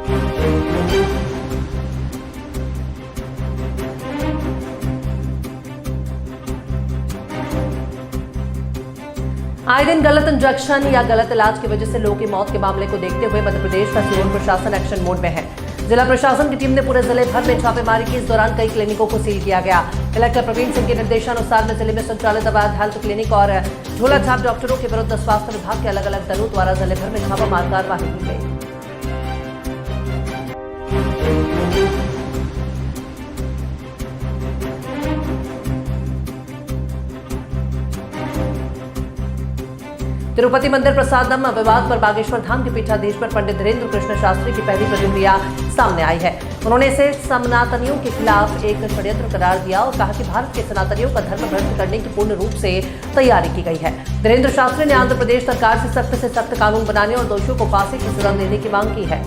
आए दिन गलत इंजेक्शन या गलत इलाज की वजह से लोगों की मौत के मामले को देखते हुए मध्य प्रदेश का सिरोंज प्रशासन एक्शन मोड में है। जिला प्रशासन की टीम ने पूरे जिले भर में छापेमारी की। इस दौरान कई क्लिनिकों को सील किया गया। कलेक्टर प्रवीण सिंह के निर्देशानुसार में जिले में संचालित अवैध हेल्थ क्लिनिक और झोला छाप डॉक्टरों के विरुद्ध स्वास्थ्य विभाग के अलग अलग दलों द्वारा जिले भर में छापामार कार्रवाई की गई। तिरुपति मंदिर प्रसादम विवाद पर बागेश्वर धाम के पीठाधीश पर पंडित धीरेन्द्र कृष्ण शास्त्री की पहली प्रतिक्रिया सामने आई है। उन्होंने इसे सनातनियों के खिलाफ एक षड्यंत्र करार दिया और कहा कि भारत के सनातनियों का धर्म भ्रष्ट करने की पूर्ण रूप से तैयारी की गई है। धीरेन्द्र शास्त्री ने आंध्र प्रदेश सरकार से सख्त कानून बनाने और दोषियों को फांसी की सजा देने की मांग की है।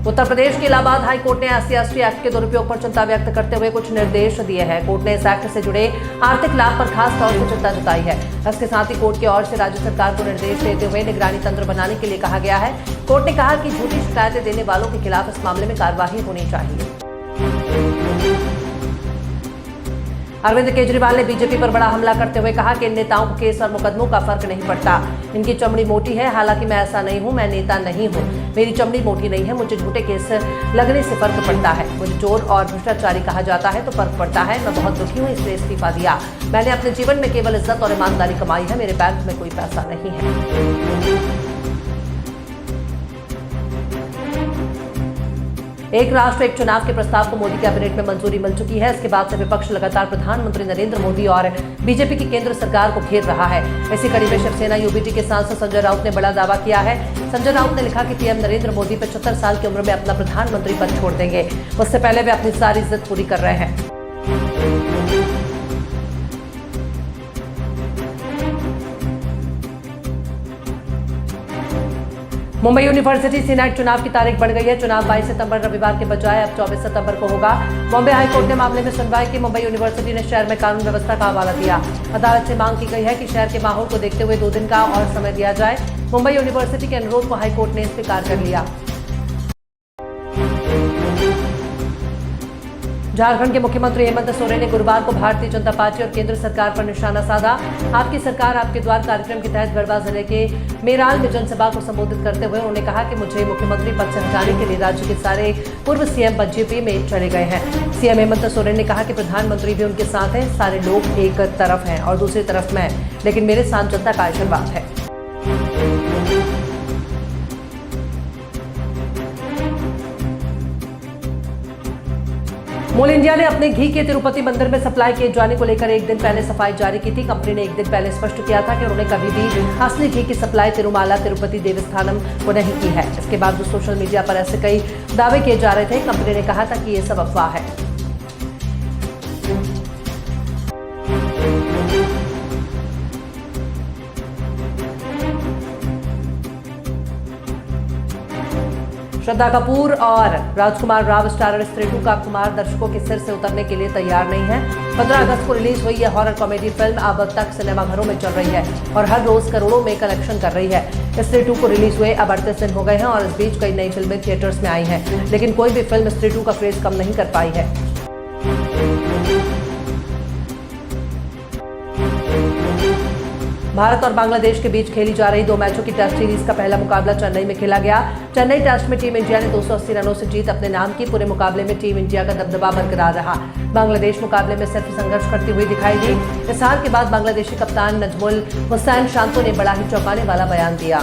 उत्तर प्रदेश के इलाहाबाद हाई कोर्ट ने SC/ST एक्ट के दुरुपयोग पर चिंता व्यक्त करते हुए कुछ निर्देश दिए हैं। कोर्ट ने इस एक्ट से जुड़े आर्थिक लाभ पर खास तौर से चिंता जताई है। इसके साथ ही कोर्ट की ओर से राज्य सरकार को निर्देश देते हुए निगरानी तंत्र बनाने के लिए कहा गया है। कोर्ट ने कहा कि झूठी शिकायतें देने वालों के खिलाफ इस मामले में कार्रवाई होनी चाहिए। अरविंद केजरीवाल ने बीजेपी पर बड़ा हमला करते हुए कहा कि इन नेताओं को केस और मुकदमों का फर्क नहीं पड़ता। इनकी चमड़ी मोटी है, हालांकि मैं ऐसा नहीं हूं, मैं नेता नहीं हूं, मेरी चमड़ी मोटी नहीं है, मुझे झूठे केस लगने से फर्क पड़ता है। मुझे चोर और भ्रष्टाचारी कहा जाता है तो फर्क पड़ता है। मैं बहुत दुखी हूं, इसलिए इस्तीफा दिया। मैंने अपने जीवन में केवल इज्जत और ईमानदारी कमाई है, मेरे बैंक में कोई पैसा नहीं है। एक राष्ट्र एक चुनाव के प्रस्ताव को मोदी कैबिनेट में मंजूरी मिल चुकी है। इसके बाद से विपक्ष लगातार प्रधानमंत्री नरेंद्र मोदी और बीजेपी की केंद्र सरकार को घेर रहा है। इसी कड़ी में शिवसेना यूबीटी के सांसद संजय राउत ने बड़ा दावा किया है। संजय राउत ने लिखा कि पीएम नरेंद्र मोदी 75 साल की उम्र में अपना प्रधानमंत्री पद छोड़ देंगे। उससे पहले वे अपनी सारी जिद पूरी कर रहे हैं। मुंबई यूनिवर्सिटी सीनेट चुनाव की तारीख बढ़ गई है। चुनाव 22 सितंबर रविवार के बजाय अब 24 सितंबर को होगा। बॉम्बे हाईकोर्ट ने मामले में सुनवाई की। मुंबई यूनिवर्सिटी ने शहर में कानून व्यवस्था का हवाला दिया। अदालत से मांग की गई है कि शहर के माहौल को देखते हुए 2 दिन का और समय दिया जाए। मुंबई यूनिवर्सिटी के अनुरोध को हाईकोर्ट ने स्वीकार कर लिया। झारखंड के मुख्यमंत्री हेमंत सोरेन ने गुरुवार को भारतीय जनता पार्टी और केंद्र सरकार पर निशाना साधा। आपकी सरकार आपके द्वार कार्यक्रम के तहत गढ़वा जिले के मेराल में जनसभा को संबोधित करते हुए उन्होंने कहा कि मुझे मुख्यमंत्री पद से हटाने के लिए राज्य के सारे पूर्व सीएम बीजेपी में चले गए हैं। सीएम हेमंत सोरेन ने कहा कि प्रधानमंत्री भी उनके साथ हैं। सारे लोग एक तरफ हैं और दूसरी तरफ मैं, लेकिन मेरे साथ जनता का आशीर्वाद है। मोल इंडिया ने अपने घी के तिरुपति मंदिर में सप्लाई किए जाने को लेकर एक दिन पहले सफाई जारी की थी। कंपनी ने एक दिन पहले स्पष्ट किया था कि उन्होंने कभी भी असली घी की सप्लाई तिरुमाला तिरुपति देवस्थानम को नहीं की है। इसके बाद सोशल मीडिया पर ऐसे कई दावे किए जा रहे थे। कंपनी ने कहा था कि ये सब अफवाह है। श्रद्धा कपूर और राजकुमार राव स्टारर स्त्री 2 का कुमार दर्शकों के सिर से उतरने के लिए तैयार नहीं है। 15 अगस्त को रिलीज हुई यह हॉरर कॉमेडी फिल्म अब तक सिनेमाघरों में चल रही है और हर रोज करोड़ों में कलेक्शन कर रही है। स्त्री 2 को रिलीज हुए अब 38 दिन हो गए हैं और इस बीच कई नई फिल्में थिएटर्स में आई हैं, लेकिन कोई भी फिल्म स्त्री 2 का क्रेज कम नहीं कर पाई है। भारत और बांग्लादेश के बीच खेली जा रही 2 मैचों की टेस्ट सीरीज का पहला मुकाबला चेन्नई में खेला गया। चेन्नई टेस्ट में टीम इंडिया ने 280 रनों से जीत अपने नाम की। पूरे मुकाबले में टीम इंडिया का दबदबा बरकरार रहा। बांग्लादेश मुकाबले में सिर्फ संघर्ष करती हुई दिखाई दी। इस हार के बाद बांग्लादेशी कप्तान नजमुल हुसैन शांतो ने बड़ा ही चौंकाने वाला बयान दिया।